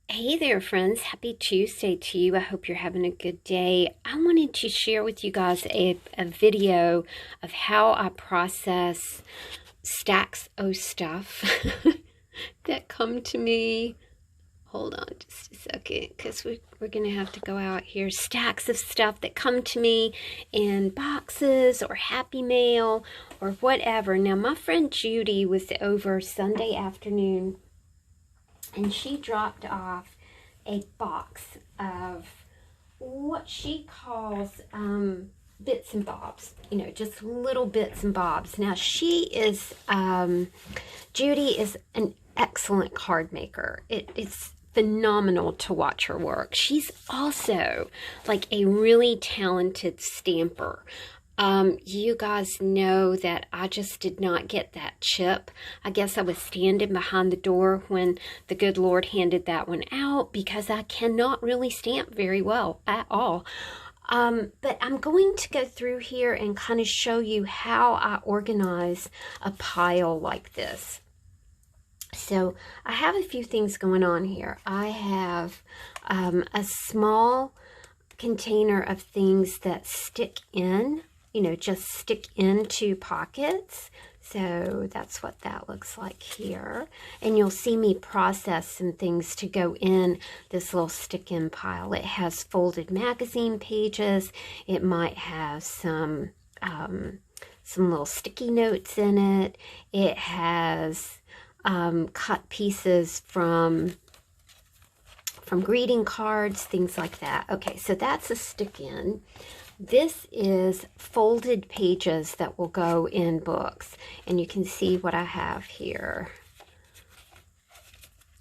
Hey there, friends. Happy Tuesday to you. I hope you're having a good day. I wanted to share with you guys a video of how I process stacks of stuff that come to me. Hold on just a second, because we're going to have to go out here. Stacks of stuff that come to me in boxes or Happy Mail or whatever. Now, my friend Judy was over Sunday afternoon, and she dropped off a box of what she calls bits and bobs, just little bits and bobs. Now, Judy is an excellent card maker. It's phenomenal to watch her work. She's also like a really talented stamper. You guys know that I just did not get that chip. I guess I was standing behind the door when the good Lord handed that one out, because I cannot really stamp very well at all. But I'm going to go through here and kind of show you how I organize a pile like this. So I have a few things going on here. I have a small container of things that stick in, just stick into pockets. So that's what that looks like here. And you'll see me process some things to go in this little stick-in pile. It has folded magazine pages. It might have some little sticky notes in it. It has cut pieces from greeting cards, things like that. Okay, so that's a stick-in. This is folded pages that will go in books, and you can see what I have here.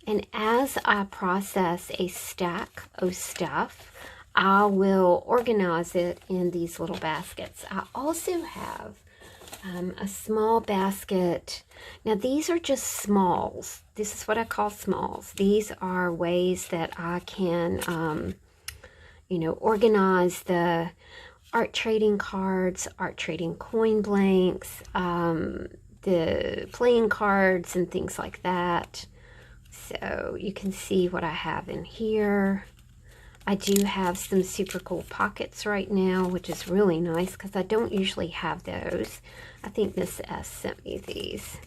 And as I process a stack of stuff, I will organize it in these little baskets. I also have a small basket. Now, these are just smalls. This is what I call smalls. These are ways that I can, organize the art trading cards, art trading coin blanks, the playing cards and things like that. So you can see what I have in here. I do have some super cool pockets right now, which is really nice because I don't usually have those. I think Miss S sent me these.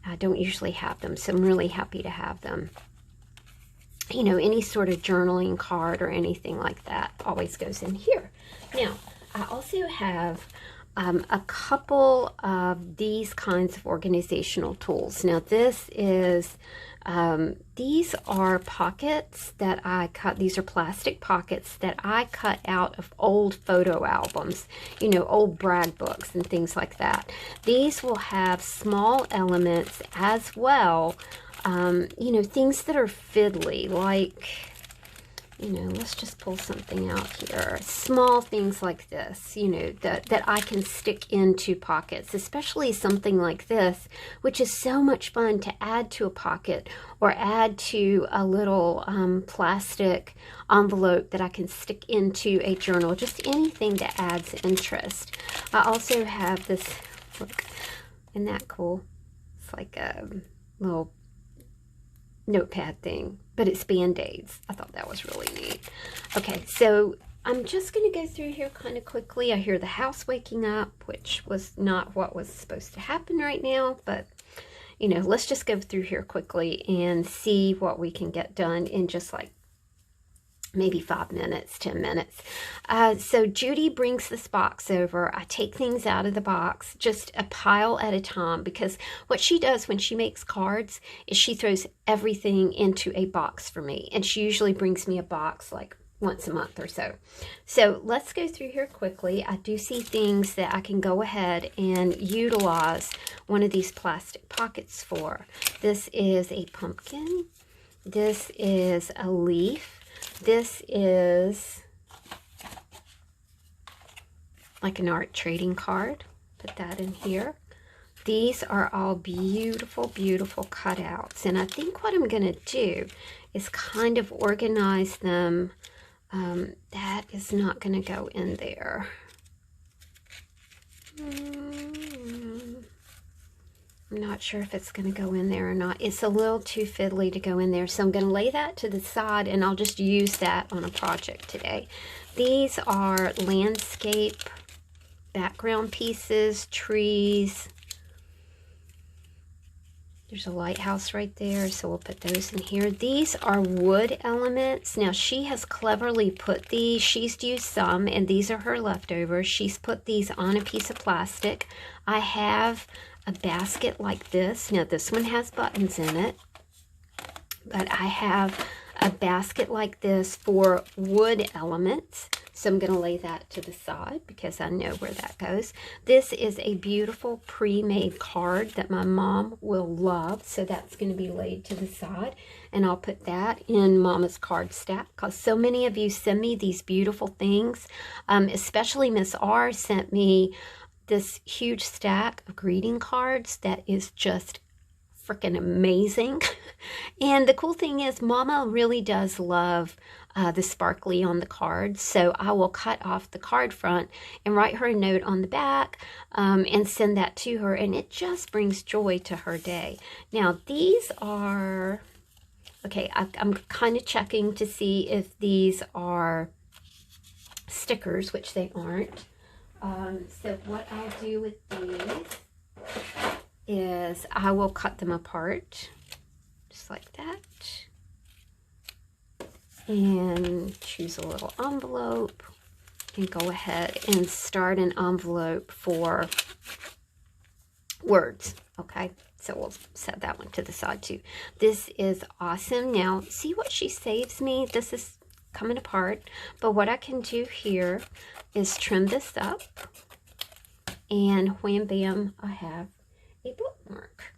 I don't usually have them, so I'm really happy to have them. Any sort of journaling card or anything like that always goes in here. Now, I also have a couple of these kinds of organizational tools. Now, these are pockets that I cut. These are plastic pockets that I cut out of old photo albums, old brag books and things like that. These will have small elements as well, things that are fiddly, like, let's just pull something out here. Small things like this, that I can stick into pockets, especially something like this, which is so much fun to add to a pocket or add to a little plastic envelope that I can stick into a journal, just anything that adds interest. I also have this, look, isn't that cool? It's like a little notepad thing, but it's Band-Aids. I thought that was really neat. Okay, so I'm just going to go through here kind of quickly. I hear the house waking up, which was not what was supposed to happen right now, but let's just go through here quickly and see what we can get done in just like maybe 5 minutes, 10 minutes. So Judy brings this box over. I take things out of the box, just a pile at a time, because what she does when she makes cards is she throws everything into a box for me. And she usually brings me a box like once a month or so. So let's go through here quickly. I do see things that I can go ahead and utilize one of these plastic pockets for. This is a pumpkin. This is a leaf. This is like an art trading card. Put that in here. These are all beautiful, beautiful cutouts. And I think what I'm going to do is kind of organize them. That is not going to go in there. I'm not sure if it's going to go in there or not. It's a little too fiddly to go in there, so I'm going to lay that to the side, and I'll just use that on a project today. These are landscape background pieces, trees. There's a lighthouse right there, so we'll put those in here. These are wood elements. Now, she has cleverly put these. She's used some, and these are her leftovers. She's put these on a piece of plastic. I have a basket like this. Now, this one has buttons in it, but I have a basket like this for wood elements. So I'm going to lay that to the side because I know where that goes. This is a beautiful pre-made card that my mom will love. So that's going to be laid to the side. And I'll put that in Mama's card stack because so many of you send me these beautiful things. Especially Miss R sent me this huge stack of greeting cards that is just freaking amazing. And the cool thing is Mama really does love the sparkly on the cards, so I will cut off the card front and write her a note on the back and send that to her, and it just brings joy to her day. Now these are, okay, I'm kind of checking to see if these are stickers, which they aren't. So what I'll do with these is I will cut them apart just like that and choose a little envelope and go ahead and start an envelope for words. Okay, so we'll set that one to the side too. This is awesome. Now see what she saves me. This is coming apart, but what I can do here is trim this up, and wham bam, I have a bookmark.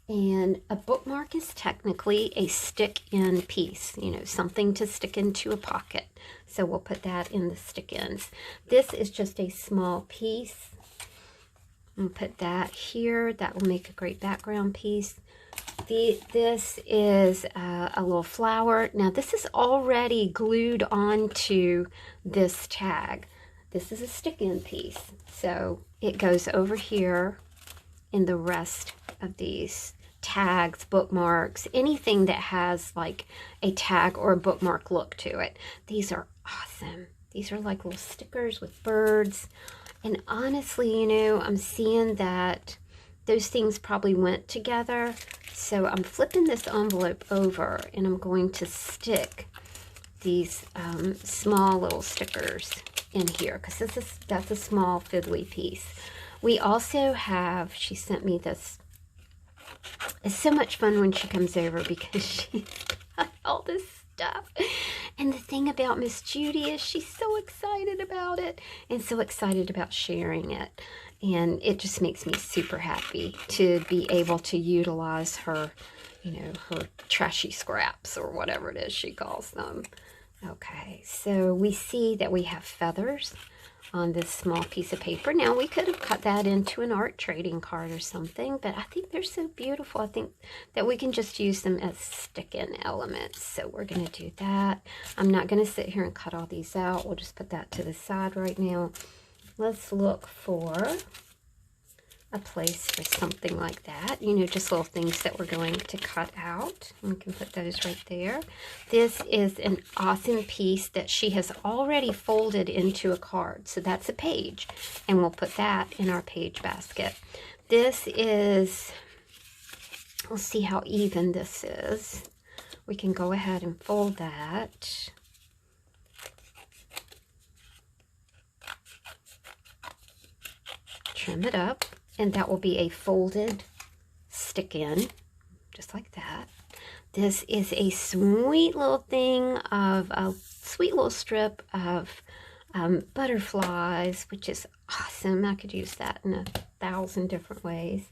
And a bookmark is technically a stick-in piece, you know, something to stick into a pocket. So we'll put that in the stick-ins. This is just a small piece. I'll put that here. That will make a great background piece. This is a little flower. Now this is already glued onto this tag. This is a stick-in piece. So it goes over here in the rest of these tags, bookmarks, anything that has like a tag or a bookmark look to it. These are awesome. These are like little stickers with birds. And honestly, you know, I'm seeing that those things probably went together. So I'm flipping this envelope over and I'm going to stick these small little stickers in here because that's a small fiddly piece. We also have, she sent me this. It's so much fun when she comes over because she's got all this stuff. And the thing about Miss Judy is she's so excited about it and so excited about sharing it. And it just makes me super happy to be able to utilize her, you know, her trashy scraps or whatever it is she calls them. Okay, so we see that we have feathers on this small piece of paper. Now we could have cut that into an art trading card or something, but I think they're so beautiful. I think that we can just use them as stick-in elements. So we're going to do that. I'm not going to sit here and cut all these out. We'll just put that to the side right now. Let's look for a place for something like that. You know, just little things that we're going to cut out. We can put those right there. This is an awesome piece that she has already folded into a card. So that's a page. And we'll put that in our page basket. This is, we'll see how even this is. We can go ahead and fold that. Trim it up. And that will be a folded stick-in, just like that. This is a sweet little thing of a sweet little strip of butterflies, which is awesome. I could use that in 1,000 different ways.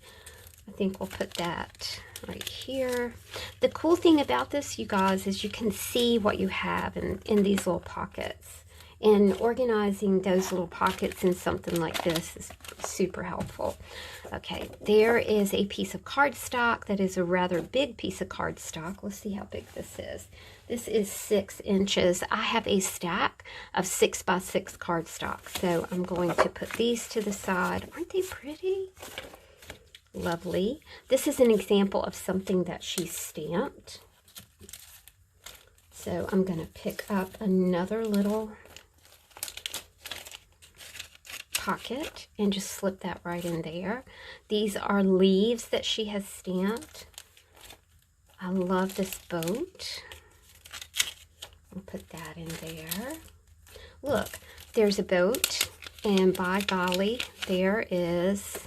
I think we'll put that right here. The cool thing about this, you guys, is you can see what you have in these little pockets. And organizing those little pockets in something like this is super helpful. Okay, there is a piece of cardstock that is a rather big piece of cardstock. Let's see how big this is. This is 6 inches. I have a stack of 6x6 cardstock. So I'm going to put these to the side. Aren't they pretty? Lovely. This is an example of something that she stamped. So I'm going to pick up another little pocket and just slip that right in there. These are leaves that she has stamped. I love this boat. I'll put that in there. Look, there's a boat, and by golly, there is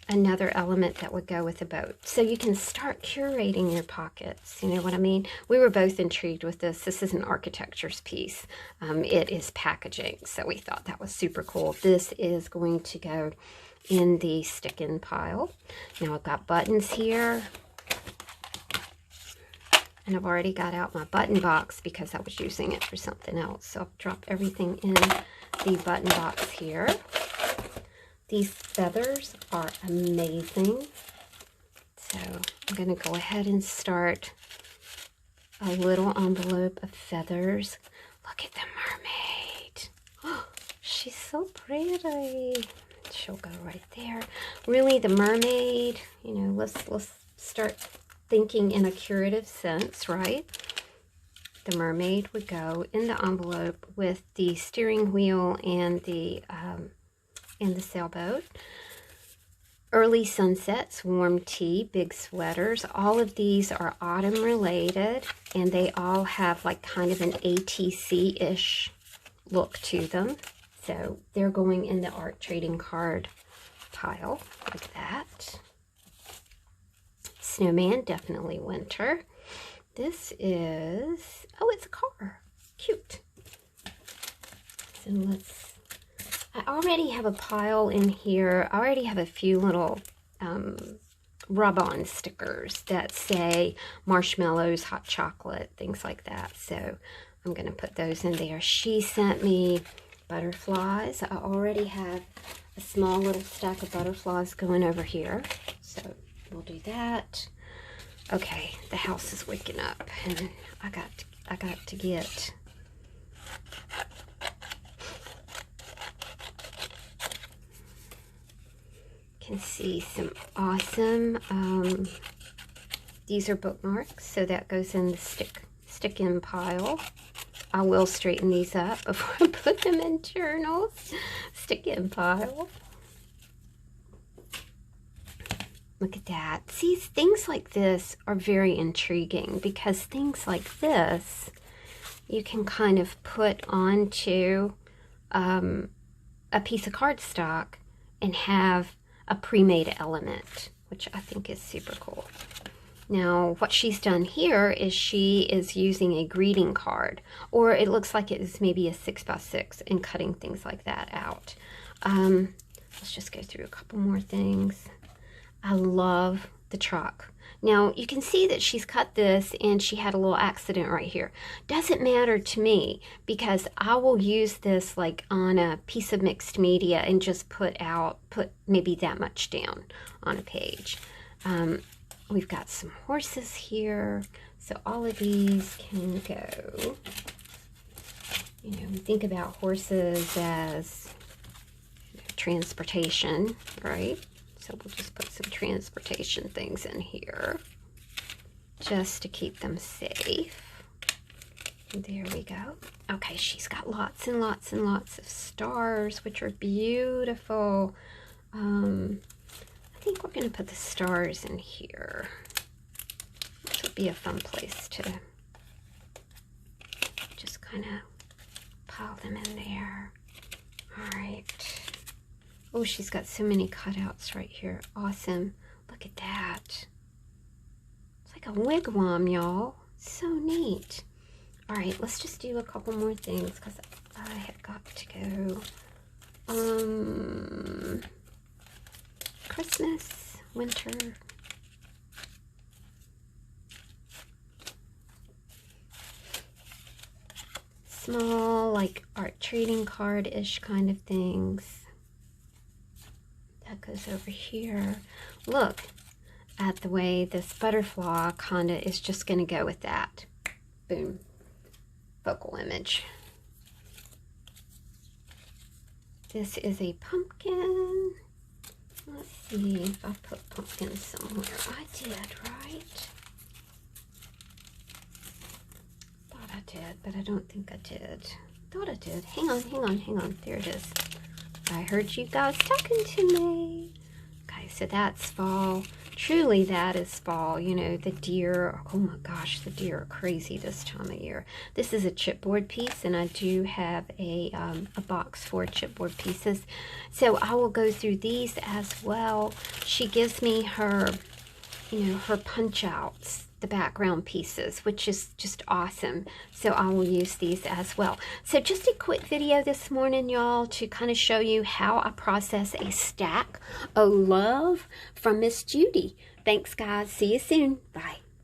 another element that would go with a boat. So you can start curating your pockets, you know what I mean? We were both intrigued with this. This is an architecture's piece. It is packaging, so we thought that was super cool. This is going to go in the stick-in pile. Now I've got buttons here, and I've already got out my button box because I was using it for something else. So I'll drop everything in the button box here. These feathers are amazing. So I'm going to go ahead and start a little envelope of feathers. Look at the mermaid. Oh, she's so pretty. She'll go right there. Really, the mermaid, you know, let's start thinking in a curative sense, right? The mermaid would go in the envelope with the steering wheel and the sailboat. Early sunsets, warm tea, big sweaters. All of these are autumn related, and they all have like kind of an ATC-ish look to them. So they're going in the art trading card pile like that. Snowman, definitely winter. This is, oh, it's a car. Cute. So I already have a pile in here. I already have a few little rub-on stickers that say marshmallows, hot chocolate, things like that. So I'm going to put those in there. She sent me butterflies. I already have a small little stack of butterflies going over here. So we'll do that. Okay, the house is waking up, and I got to get can see some awesome these are bookmarks, so that goes in the stick-in pile. I will straighten these up before I put them in journals. Stick-in pile. Look at that. See, things like this are very intriguing because things like this you can kind of put onto a piece of cardstock and have a pre-made element, which I think is super cool. Now, what she's done here is she is using a greeting card, or it looks like it is maybe a 6x6 and cutting things like that out. Let's just go through a couple more things. I love the truck. Now, you can see that she's cut this and she had a little accident right here. Doesn't matter to me because I will use this like on a piece of mixed media and just put maybe that much down on a page. We've got some horses here. So all of these can go. You know, we think about horses as transportation, right? So we'll just put some transportation things in here just to keep them safe. There we go. Okay, she's got lots and lots and lots of stars, which are beautiful. I think we're going to put the stars in here. This would be a fun place to just kind of pile them in there. All right. Oh, she's got so many cutouts right here. Awesome. Look at that. It's like a wigwam, y'all. So neat. All right, let's just do a couple more things because I have got to go. Christmas, winter. Small, like art trading card-ish kind of things. That goes over here. Look at the way this butterfly kind of is just going to go with that. Boom. Focal image. This is a pumpkin. Let's see if I put pumpkin somewhere. I did, right? Thought I did, but I don't think I did. Thought I did. Hang on, hang on, hang on. There it is. I heard you guys talking to me. Okay, so that's fall. Truly, that is fall. You know, the deer, oh my gosh, the deer are crazy this time of year. This is a chipboard piece, and I do have a box for chipboard pieces. So I will go through these as well. She gives me her, you know, her punch outs, the background pieces, which is just awesome. So I will use these as well. So just a quick video this morning, y'all, to kind of show you how I process a stack of love from Miss Judy. Thanks, guys. See you soon. Bye.